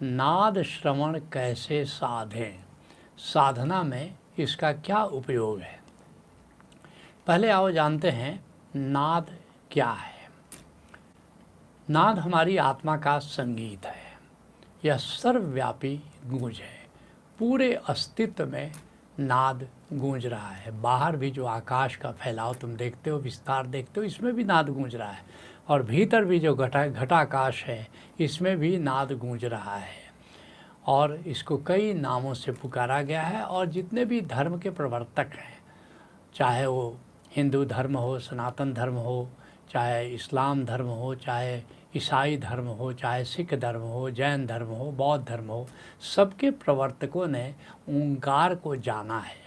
नाद श्रवण कैसे साधें, साधना में इसका क्या उपयोग है। पहले आओ जानते हैं नाद क्या है। नाद हमारी आत्मा का संगीत है। यह सर्वव्यापी गूंज है। पूरे अस्तित्व में नाद गूंज रहा है। बाहर भी जो आकाश का फैलाव तुम देखते हो, विस्तार देखते हो, इसमें भी नाद गूंज रहा है। और भीतर भी जो घटाकाश है, इसमें भी नाद गूंज रहा है। और इसको कई नामों से पुकारा गया है। और जितने भी धर्म के प्रवर्तक हैं, चाहे वो हिंदू धर्म हो, सनातन धर्म हो, चाहे इस्लाम धर्म हो, चाहे ईसाई धर्म हो, चाहे सिख धर्म हो, जैन धर्म हो, बौद्ध धर्म हो, सबके प्रवर्तकों ने ओंकार को जाना है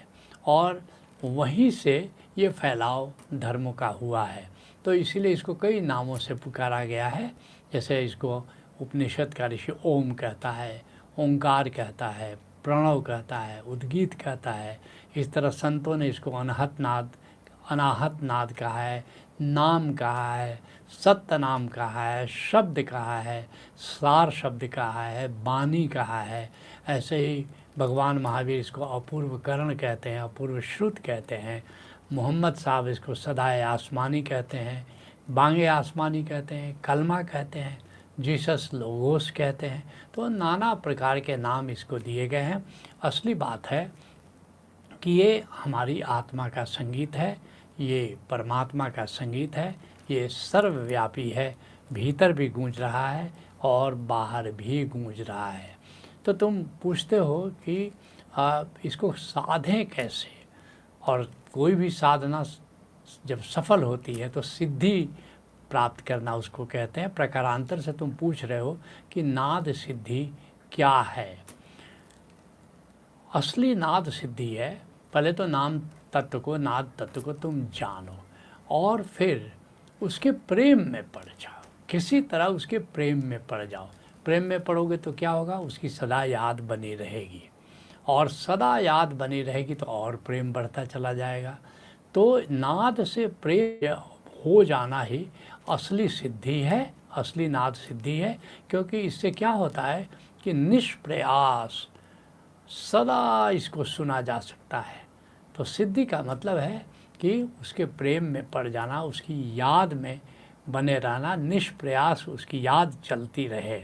और वहीं से ये फैलाव धर्मों का हुआ है। तो इसीलिए इसको कई नामों से पुकारा गया है। जैसे इसको उपनिषद का ऋषि ओम कहता है, ओंकार कहता है, प्रणव कहता है, उद्गीत कहता है। इस तरह संतों ने इसको अनाहत नाद कहा है, नाम कहा है, सत्य नाम कहा है, शब्द कहा है, सार शब्द कहा है, बानी कहा है। ऐसे ही भगवान महावीर इसको अपूर्व करण कहते हैं, अपूर्व श्रुत कहते हैं। मोहम्मद साहब इसको सदाए आसमानी कहते हैं, बांगे आसमानी कहते हैं, कलमा कहते हैं, जीसस लोगोस कहते हैं। तो नाना प्रकार के नाम इसको दिए गए हैं। असली बात है कि ये हमारी आत्मा का संगीत है, ये परमात्मा का संगीत है, ये सर्वव्यापी है। भीतर भी गूंज रहा है और बाहर भी गूंज रहा है। तो तुम पूछते हो कि इसको साधें कैसे। और कोई भी साधना जब सफल होती है तो सिद्धि प्राप्त करना उसको कहते हैं। प्रकारांतर से तुम पूछ रहे हो कि नाद सिद्धि क्या है। असली नाद सिद्धि है, पहले तो नाम तत्व को, नाद तत्व को तुम जानो और फिर उसके प्रेम में पड़ जाओ। किसी तरह उसके प्रेम में पड़ जाओ। प्रेम में पड़ोगे तो क्या होगा, उसकी सदा याद बनी रहेगी और सदा याद बनी रहेगी तो और प्रेम बढ़ता चला जाएगा। तो नाद से प्रेम हो जाना ही असली सिद्धि है, असली नाद सिद्धि है। क्योंकि इससे क्या होता है कि निष्प्रयास सदा इसको सुना जा सकता है। तो सिद्धि का मतलब है कि उसके प्रेम में पड़ जाना, उसकी याद में बने रहना, निष्प्रयास उसकी याद चलती रहे।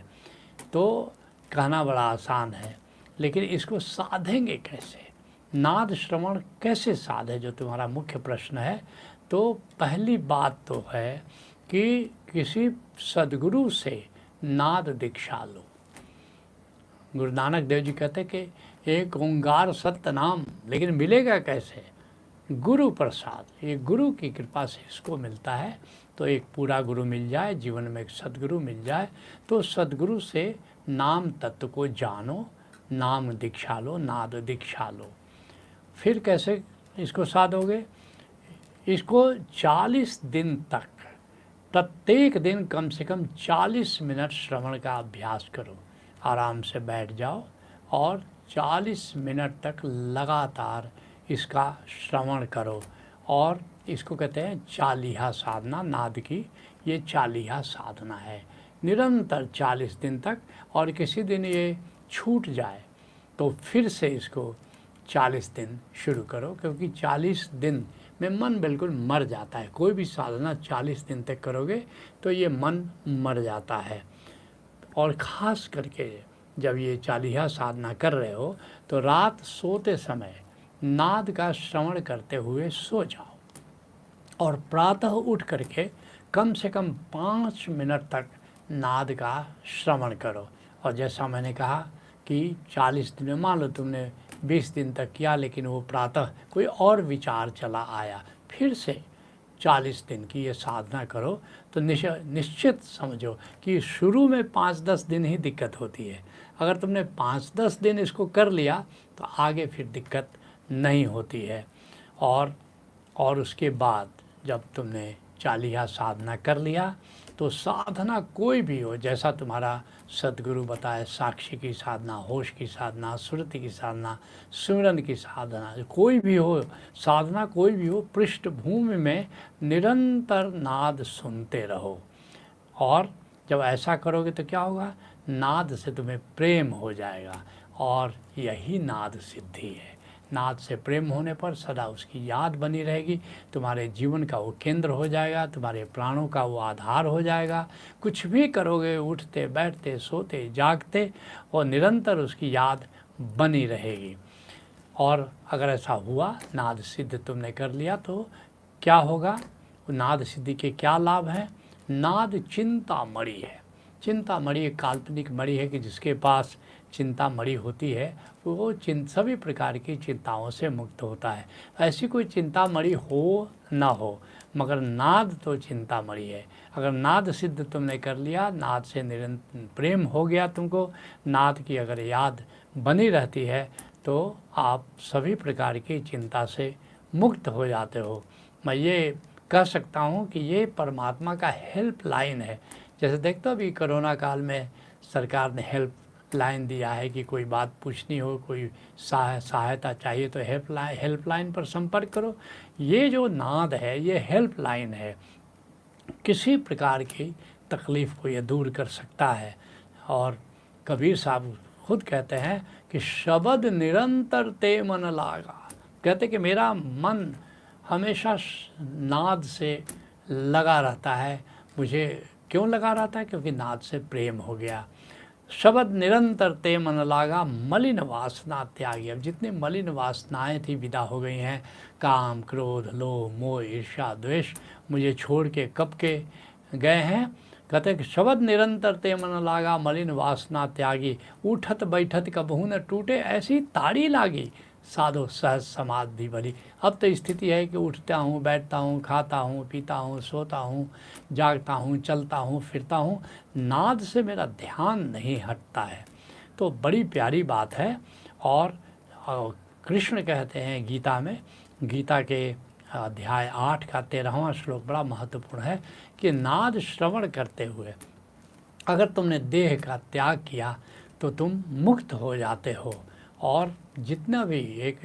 तो कहना बड़ा आसान है, लेकिन इसको साधेंगे कैसे, नाद श्रवण कैसे साधे, जो तुम्हारा मुख्य प्रश्न है। तो पहली बात तो है कि किसी सद्गुरु से नाद दीक्षा लो। गुरु नानक देव जी कहते कि एक ओंकार सत्य नाम, लेकिन मिलेगा कैसे, गुरु प्रसाद। ये गुरु की कृपा से इसको मिलता है। तो एक पूरा गुरु मिल जाए, जीवन में एक सद्गुरु मिल जाए, तो सद्गुरु से नाम तत्व को जानो, नाम दीक्षा लो, नाद दीक्षा लो। फिर कैसे इसको साधोगे, इसको 40 दिन तक, प्रत्येक दिन कम से कम 40 मिनट श्रवण का अभ्यास करो। आराम से बैठ जाओ और 40 मिनट तक लगातार इसका श्रवण करो। और इसको कहते हैं चालीहा साधना, नाद की ये चालीहा साधना है। निरंतर 40 दिन तक। और किसी दिन ये छूट जाए तो फिर से इसको 40 दिन शुरू करो, क्योंकि 40 दिन में मन बिल्कुल मर जाता है। कोई भी साधना 40 दिन तक करोगे तो ये मन मर जाता है। और ख़ास करके जब ये चालीहा साधना कर रहे हो तो रात सोते समय नाद का श्रवण करते हुए सो जाओ और प्रातः उठ करके कम से कम 5 मिनट तक नाद का श्रवण करो। और जैसा मैंने कहा कि 40 दिन में, मान लो तुमने 20 दिन तक किया, लेकिन वो प्रातः कोई और विचार चला आया, फिर से 40 दिन की ये साधना करो। तो निश्चित समझो कि शुरू में 5-10 दिन ही दिक्कत होती है। अगर तुमने 5-10 दिन इसको कर लिया तो आगे फिर दिक्कत नहीं होती है। और उसके बाद जब तुमने चालीहा साधना कर लिया तो साधना कोई भी हो, जैसा तुम्हारा सद्गुरु बताए, साक्षी की साधना, होश की साधना, सुरति की साधना, सुमिरन की साधना, कोई भी हो साधना, कोई भी हो, पृष्ठभूमि में निरंतर नाद सुनते रहो। और जब ऐसा करोगे तो क्या होगा, नाद से तुम्हें प्रेम हो जाएगा और यही नाद सिद्धि है। नाद से प्रेम होने पर सदा उसकी याद बनी रहेगी, तुम्हारे जीवन का वो केंद्र हो जाएगा, तुम्हारे प्राणों का वो आधार हो जाएगा। कुछ भी करोगे, उठते बैठते सोते जागते, और निरंतर उसकी याद बनी रहेगी। और अगर ऐसा हुआ, नाद सिद्ध तुमने कर लिया, तो क्या होगा? नाद सिद्धि के क्या लाभ हैं? नाद चिंता मणि है। चिंता मणि एक काल्पनिक मणि है कि जिसके पास चिंता मणि होती है वो सभी प्रकार की चिंताओं से मुक्त होता है। ऐसी कोई चिंता मणि हो ना हो, मगर नाद तो चिंता मणि है। अगर नाद सिद्ध तुमने कर लिया, नाद से निरंतर प्रेम हो गया तुमको, नाद की अगर याद बनी रहती है, तो आप सभी प्रकार की चिंता से मुक्त हो जाते हो। मैं ये कह सकता हूँ कि ये परमात्मा का हेल्प लाइन है। जैसे देखते हो अभी कोरोना काल में सरकार ने हेल्प लाइन दिया है कि कोई बात पूछनी हो, कोई सहायता चाहिए तो हेल्प लाइन पर संपर्क करो। ये जो नाद है ये हेल्प लाइन है, किसी प्रकार की तकलीफ़ को ये दूर कर सकता है। और कबीर साहब खुद कहते हैं कि शब्द निरंतर ते मन लागा। कहते कि मेरा मन हमेशा नाद से लगा रहता है। मुझे क्यों लगा रहता है? क्योंकि नाद से प्रेम हो गया। शब्द निरंतर ते मन लागा, मलिन वासना त्यागी। अब जितनी मलिन वासनाएं थी विदा हो गई हैं, काम क्रोध लोभ मोह ईर्ष्या द्वेष मुझे छोड़ के कब के गए हैं। कहते कि शब्द निरंतर ते मन लागा, मलिन वासना त्यागी। उठत बैठत कबहू न टूटे, ऐसी ताड़ी लागी, साधो सहज समाधि भली। अब तो स्थिति है कि उठता हूँ, बैठता हूँ, खाता हूँ, पीता हूँ, सोता हूँ, जागता हूँ, चलता हूँ, फिरता हूँ, नाद से मेरा ध्यान नहीं हटता है। तो बड़ी प्यारी बात है। और कृष्ण कहते हैं गीता में, गीता के अध्याय 8 का 13वां श्लोक बड़ा महत्वपूर्ण है कि नाद श्रवण करते हुए अगर तुमने देह का त्याग किया तो तुम मुक्त हो जाते हो। और जितना भी एक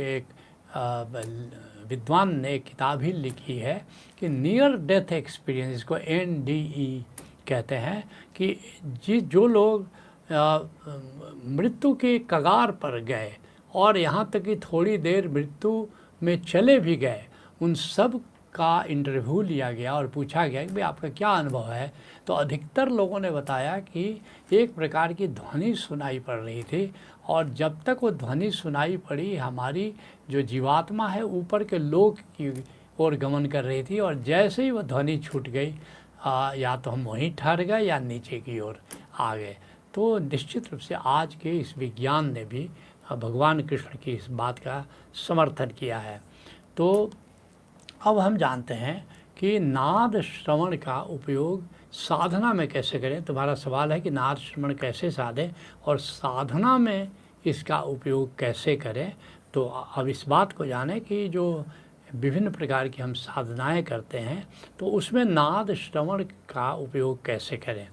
विद्वान ने किताब ही लिखी है कि नियर डेथ एक्सपीरियंस, इसको NDE कहते हैं, कि जो लोग मृत्यु के कगार पर गए और यहाँ तक कि थोड़ी देर मृत्यु में चले भी गए, उन सब का इंटरव्यू लिया गया और पूछा गया कि भाई आपका क्या अनुभव है। तो अधिकतर लोगों ने बताया कि एक प्रकार की ध्वनि सुनाई पड़ रही थी, और जब तक वो ध्वनि सुनाई पड़ी, हमारी जो जीवात्मा है ऊपर के लोक की ओर गमन कर रही थी, और जैसे ही वो ध्वनि छूट गई, या तो हम वहीं ठहर गए या नीचे की ओर आ गए। तो निश्चित रूप से आज के इस विज्ञान ने भी भगवान कृष्ण की इस बात का समर्थन किया है। तो अब हम जानते हैं कि नाद श्रवण का उपयोग साधना में कैसे करें। तुम्हारा सवाल है कि नाद श्रवण कैसे साधें और साधना में इसका उपयोग कैसे करें। तो अब इस बात को जानें कि जो विभिन्न प्रकार की हम साधनाएं करते हैं, तो उसमें नाद श्रवण का उपयोग कैसे करें।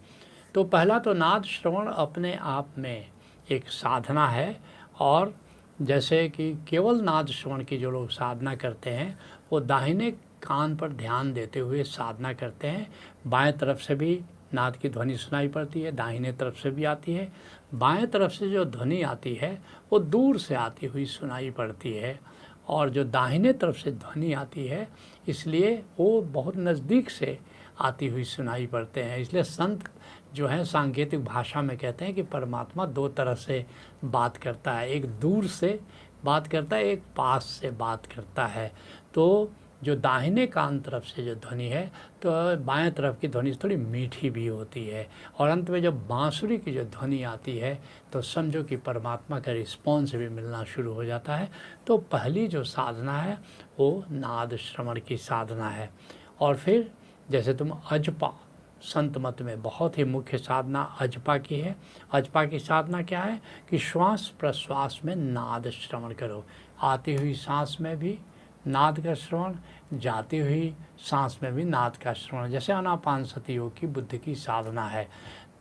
तो पहला तो नाद श्रवण अपने आप में एक साधना है। और जैसे कि केवल नाद श्रवण की जो लोग साधना करते हैं, वो दाहिने कान पर ध्यान देते हुए साधना करते हैं। बाएं तरफ से भी नाद की ध्वनि सुनाई पड़ती है, दाहिने तरफ से भी आती है। बाएं तरफ से जो ध्वनि आती है वो दूर से आती हुई सुनाई पड़ती है, और जो दाहिने तरफ से ध्वनि आती है इसलिए वो बहुत नज़दीक से आती हुई सुनाई पड़ते हैं। इसलिए संत जो है सांकेतिक भाषा में कहते हैं कि परमात्मा दो तरह से बात करता है, एक दूर से बात करता है, एक पास से बात करता है। तो जो दाहिने कान तरफ से जो ध्वनि है, तो बाएं तरफ की ध्वनि थोड़ी मीठी भी होती है, और अंत में जब बांसुरी की जो ध्वनि आती है तो समझो कि परमात्मा का रिस्पॉन्स भी मिलना शुरू हो जाता है। तो पहली जो साधना है वो नाद श्रवण की साधना है। और फिर जैसे तुम अजपा, संत मत में बहुत ही मुख्य साधना अजपा की है। अजपा की साधना क्या है कि श्वास प्रश्वास में नाद श्रवण करो। आती हुई सांस में भी नाद का श्रवण, जाती हुई सांस में भी नाद का श्रवण। जैसे आनापानसति योग की बुद्ध की साधना है,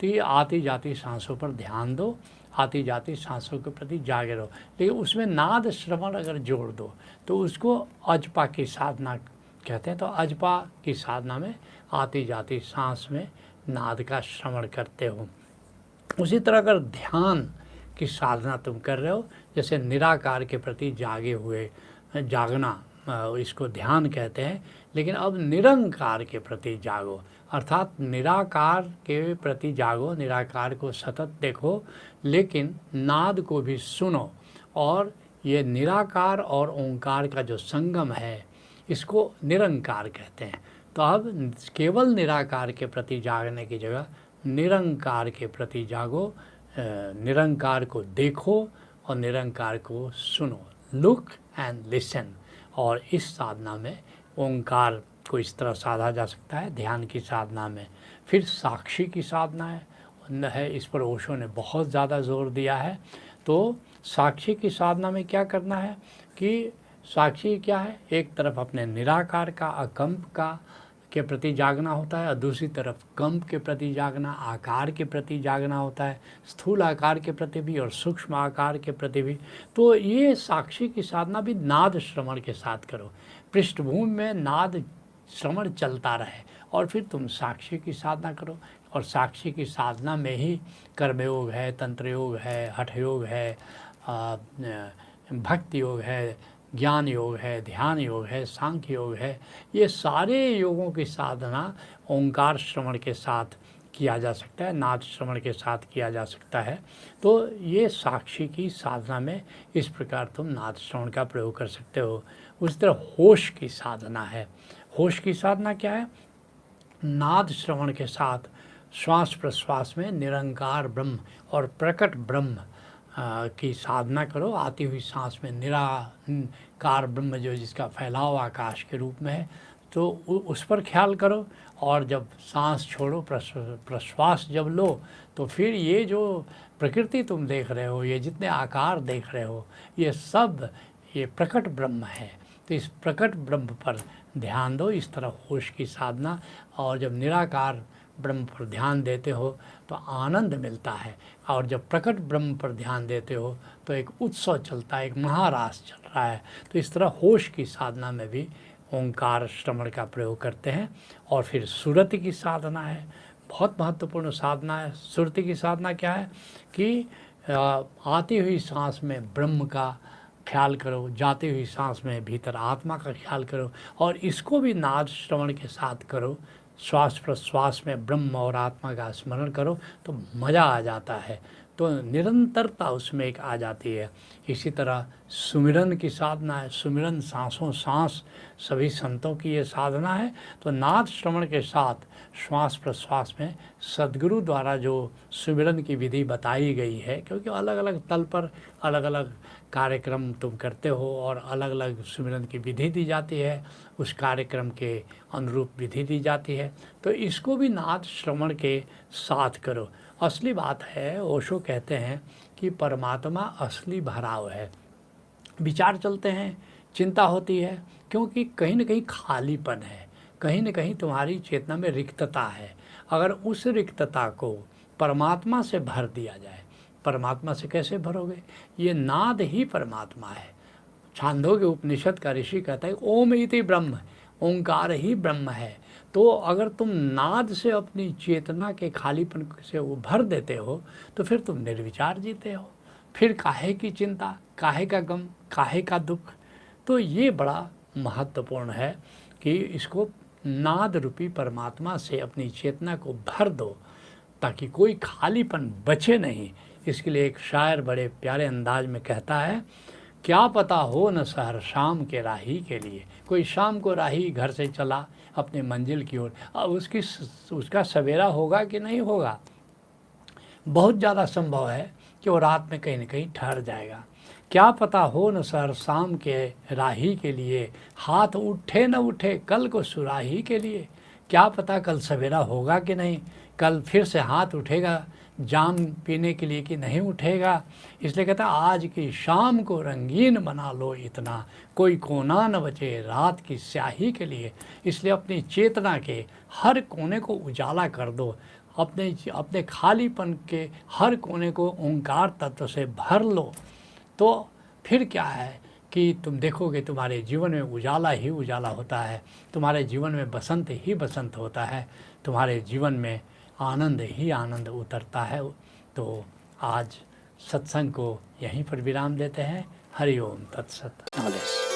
तो ये आती जाती सांसों पर ध्यान दो, आती जाती सांसों के प्रति जागे रहो, लेकिन उसमें नाद श्रवण अगर जोड़ दो तो उसको अजपा की साधना कहते हैं। तो अजपा की साधना में आती जाती सांस में नाद का श्रवण करते हो। उसी तरह अगर ध्यान की साधना तुम कर रहे हो, जैसे निराकार के प्रति जागे हुए जागना, इसको ध्यान कहते हैं, लेकिन अब निरंकार के प्रति जागो, अर्थात निराकार के प्रति जागो, निराकार को सतत देखो, लेकिन नाद को भी सुनो। और ये निराकार और ओंकार का जो संगम है, इसको निरंकार कहते हैं। तो अब केवल निराकार के प्रति जागने की जगह निरंकार के प्रति जागो, निरंकार को देखो और निरंकार को सुनो, लुक एंड लिसन। और इस साधना में ओंकार को इस तरह साधा जा सकता है, ध्यान की साधना में। फिर साक्षी की साधना है, इस पर ओशो ने बहुत ज़्यादा जोर दिया है। तो साक्षी की साधना में क्या करना है कि साक्षी क्या है, एक तरफ अपने निराकार का, अकंप का के प्रति जागना होता है, और दूसरी तरफ कंप के प्रति जागना, आकार के प्रति जागना होता है, स्थूल आकार के प्रति भी और सूक्ष्म आकार के प्रति भी। तो ये साक्षी की साधना भी नाद श्रवण के साथ करो, पृष्ठभूमि में नाद श्रवण चलता रहे, और फिर तुम साक्षी की साधना करो। और साक्षी की साधना में ही कर्मयोग है, तंत्र योग है, हठ योग है, भक्ति योग है, ज्ञान योग है, ध्यान योग है, सांख्य योग है। ये सारे योगों की साधना ओंकार श्रवण के साथ किया जा सकता है, नाद श्रवण के साथ किया जा सकता है। तो ये साक्षी की साधना में इस प्रकार तुम नाद श्रवण का प्रयोग कर सकते हो। उस तरह होश की साधना है। होश की साधना क्या है? नाद श्रवण के साथ श्वास प्रश्वास में निरंकार ब्रह्म और प्रकट ब्रह्म की साधना करो। आती हुई सांस में निराकार ब्रह्म जो जिसका फैलाव आकाश के रूप में है, तो उस पर ख्याल करो। और जब सांस छोड़ो, प्रश्वास जब लो, तो फिर ये जो प्रकृति तुम देख रहे हो, ये जितने आकार देख रहे हो, ये सब ये प्रकट ब्रह्म है। तो इस प्रकट ब्रह्म पर ध्यान दो, इस तरह होश की साधना। और जब निराकार ब्रह्म पर ध्यान देते हो तो आनंद मिलता है, और जब प्रकट ब्रह्म पर ध्यान देते हो तो एक उत्सव चलता है, एक महारास चल रहा है। तो इस तरह होश की साधना में भी ओंकार श्रवण का प्रयोग करते हैं। और फिर सुरति की साधना है, बहुत महत्वपूर्ण साधना है। सुरति की साधना क्या है कि आती हुई सांस में ब्रह्म का ख्याल करो, जाती हुई सांस में भीतर आत्मा का ख्याल करो, और इसको भी नाद श्रवण के साथ करो। श्वास प्रश्वास में ब्रह्म और आत्मा का स्मरण करो तो मज़ा आ जाता है, तो निरंतरता उसमें एक आ जाती है। इसी तरह सुमिरन की साधना है। सुमिरन सांसों सांस सभी संतों की ये साधना है। तो नाद श्रवण के साथ श्वास प्रश्वास में सद्गुरु द्वारा जो सुमिरन की विधि बताई गई है, क्योंकि अलग अलग तल पर अलग अलग कार्यक्रम तुम करते हो और अलग अलग सुमिरन की विधि दी जाती है, उस कार्यक्रम के अनुरूप विधि दी जाती है। तो इसको भी नाद श्रवण के साथ करो। असली बात है, ओशो कहते हैं कि परमात्मा असली भराव है। विचार चलते हैं, चिंता होती है, क्योंकि कहीं न कहीं खालीपन है, कहीं न कहीं तुम्हारी चेतना में रिक्तता है। अगर उस रिक्तता को परमात्मा से भर दिया जाए, परमात्मा से कैसे भरोगे? ये नाद ही परमात्मा है। छांदोग्य उपनिषद का ऋषि कहता है ओम इति ब्रह्म, ओंकार ही ब्रह्म है। तो अगर तुम नाद से अपनी चेतना के खालीपन से भर देते हो तो फिर तुम निर्विचार जीते हो। फिर काहे की चिंता, काहे का गम, काहे का दुख। तो ये बड़ा महत्वपूर्ण है कि इसको नाद रूपी परमात्मा से अपनी चेतना को भर दो, ताकि कोई खालीपन बचे नहीं। इसके लिए एक शायर बड़े प्यारे अंदाज में कहता है, क्या पता हो न सहर शाम के राही के लिए। कोई शाम को राही घर से चला अपने मंजिल की ओर, अब उसका सवेरा होगा कि नहीं होगा। बहुत ज़्यादा संभव है कि वो रात में कहीं न कहीं ठहर जाएगा। क्या पता हो न सहर शाम के राही के लिए, हाथ उठे न उठे कल को सुराही के लिए। क्या पता कल सवेरा होगा कि नहीं, कल फिर से हाथ उठेगा जाम पीने के लिए कि नहीं उठेगा। इसलिए कहता आज की शाम को रंगीन बना लो इतना, कोई कोना न बचे रात की स्याही के लिए। इसलिए अपनी चेतना के हर कोने को उजाला कर दो, अपने खालीपन के हर कोने को ओंकार तत्व से भर लो। तो फिर क्या है कि तुम देखोगे तुम्हारे जीवन में उजाला ही उजाला होता है, तुम्हारे जीवन में बसंत ही बसंत होता है, तुम्हारे जीवन में आनंद ही आनंद उतरता है। तो आज सत्संग को यहीं पर विराम देते हैं। हरि ओम तत्सत। नॉलेज।